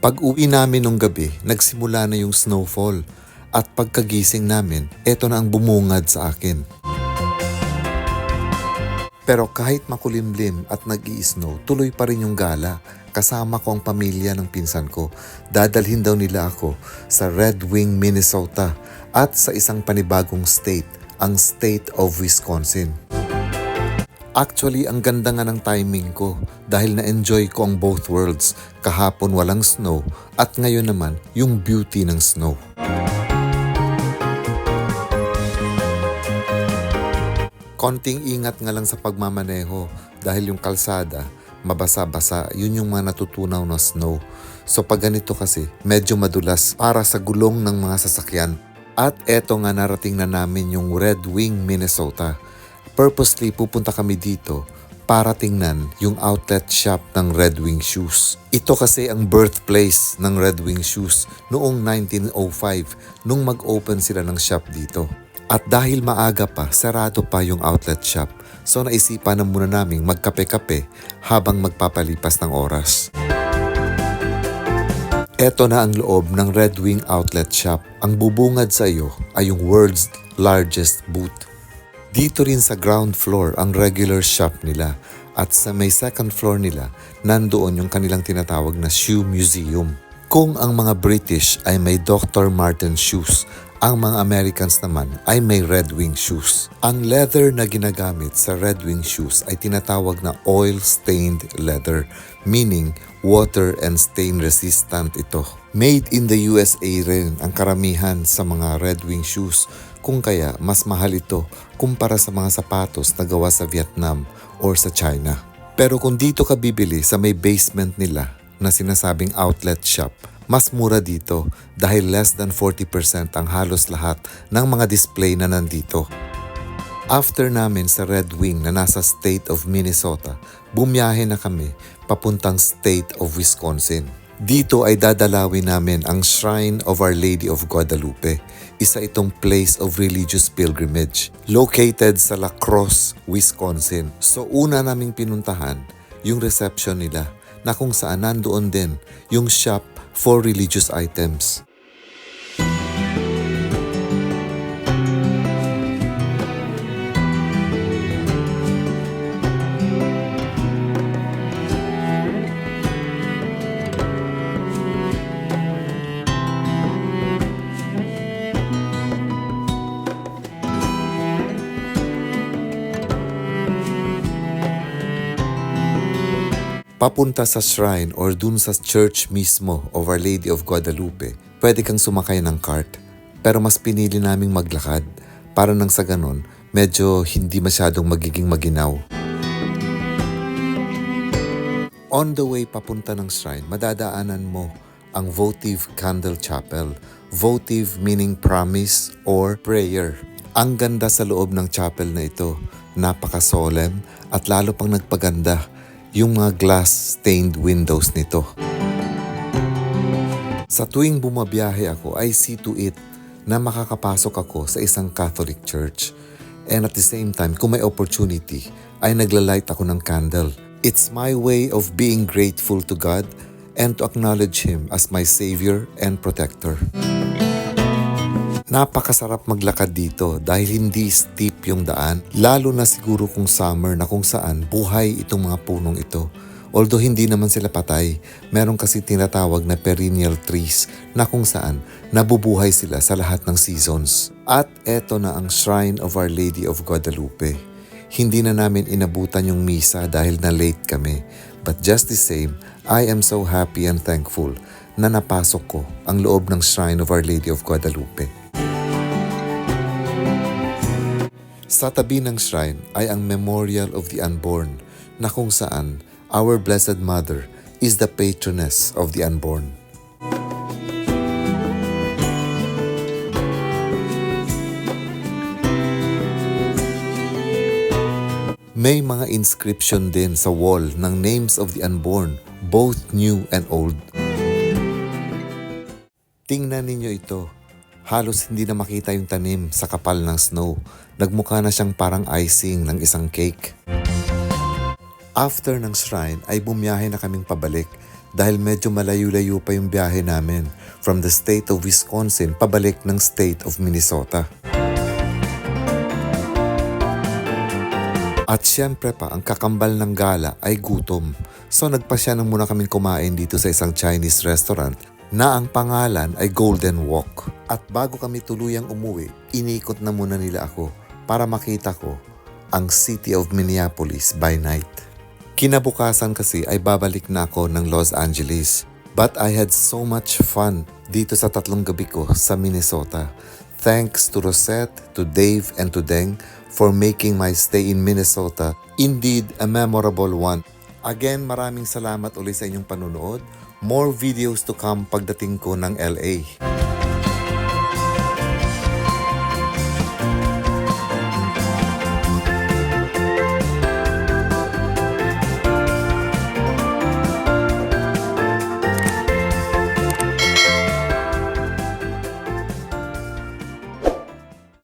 Pag-uwi namin nung gabi, nagsimula na yung snowfall. At pagkagising namin, eto na ang bumungad sa akin. Pero kahit makulimlim at nag-i-snow, tuloy pa rin yung gala. Kasama ko ang pamilya ng pinsan ko. Dadalhin daw nila ako sa Red Wing, Minnesota at sa isang panibagong state, ang state of Wisconsin. Actually, ang ganda nga ng timing ko dahil na-enjoy ko ang both worlds. Kahapon walang snow at ngayon naman yung beauty ng snow. Konting ingat nga lang sa pagmamaneho dahil yung kalsada, mabasa-basa, yun yung mga natutunaw na snow. So pag ganito kasi, medyo madulas para sa gulong ng mga sasakyan. At eto nga narating na namin yung Red Wing, Minnesota. Purposely pupunta kami dito para tingnan yung outlet shop ng Red Wing Shoes. Ito kasi ang birthplace ng Red Wing Shoes noong 1905 nung mag-open sila ng shop dito. At dahil maaga pa, sarado pa yung outlet shop. So naisipan na muna naming magkape-kape habang magpapalipas ng oras. Eto na ang loob ng Red Wing Outlet Shop. Ang bubungad sa iyo ay yung world's largest booth. Dito rin sa ground floor ang regular shop nila at sa may second floor nila nandoon yung kanilang tinatawag na shoe museum. Kung ang mga British ay may Dr. Martens shoes, ang mga Americans naman ay may Red Wing shoes. Ang leather na ginagamit sa Red Wing shoes ay tinatawag na oil-stained leather, meaning water and stain resistant ito. Made in the USA rin ang karamihan sa mga Red Wing shoes, kung kaya mas mahal ito kumpara sa mga sapatos na gawa sa Vietnam or sa China. Pero kung dito ka bibili sa may basement nila na sinasabing outlet shop, mas mura dito dahil less than 40% ang halos lahat ng mga display na nandito. After namin sa Red Wing na nasa state of Minnesota, bumiyahe na kami papuntang state of Wisconsin. Dito ay dadalawin namin ang Shrine of Our Lady of Guadalupe. Isa itong place of religious pilgrimage located sa La Crosse, Wisconsin. So una naming pinuntahan yung reception nila na kung saan nandoon din yung shop for religious items. Papunta sa shrine or dun sa church mismo of Our Lady of Guadalupe, pwede kang sumakay ng cart. Pero mas pinili naming maglakad para nang sa ganon, medyo hindi masyadong magiging maginaw. On the way papunta ng shrine, madadaanan mo ang votive candle chapel. Votive meaning promise or prayer. Ang ganda sa loob ng chapel na ito, napaka-solemn at lalo pang nagpaganda yung mga glass-stained windows nito. Sa tuwing bumabiyahe ako, I see to it na makakapasok ako sa isang Catholic church. And at the same time, kung may opportunity, ay naglalight ako ng candle. It's my way of being grateful to God and to acknowledge Him as my Savior and Protector. Napakasarap maglakad dito dahil hindi steep yung daan, lalo na siguro kung summer na kung saan buhay itong mga punong ito. Although hindi naman sila patay, meron kasi tinatawag na perennial trees na kung saan nabubuhay sila sa lahat ng seasons. At eto na ang Shrine of Our Lady of Guadalupe. Hindi na namin inabutan yung misa dahil na late kami. But just the same, I am so happy and thankful na napasok ko ang loob ng Shrine of Our Lady of Guadalupe. Sa tabi ng shrine ay ang Memorial of the Unborn na kung saan our Blessed Mother is the patroness of the unborn. May mga inscription din sa wall ng names of the unborn, both new and old. Tingnan ninyo ito. Halos hindi na makita yung tanim sa kapal ng snow. Nagmukha na siyang parang icing ng isang cake. After ng shrine ay bumiyahe na kaming pabalik dahil medyo malayo-layo pa yung biyahe namin from the state of Wisconsin pabalik ng state of Minnesota. At syempre pa, ang kakambal ng gala ay gutom. So nagpasya na muna kaming kumain dito sa isang Chinese restaurant na ang pangalan ay Golden Walk. At bago kami tuluyang umuwi, inikot na muna nila ako para makita ko ang city of Minneapolis by night. Kinabukasan kasi ay babalik na ako ng Los Angeles. But I had so much fun dito sa 3 gabi ko sa Minnesota. Thanks to Rosette, to Dave, and to Deng for making my stay in Minnesota indeed a memorable one. Again, maraming salamat ulit sa inyong panunood. More videos to come pagdating ko ng LA.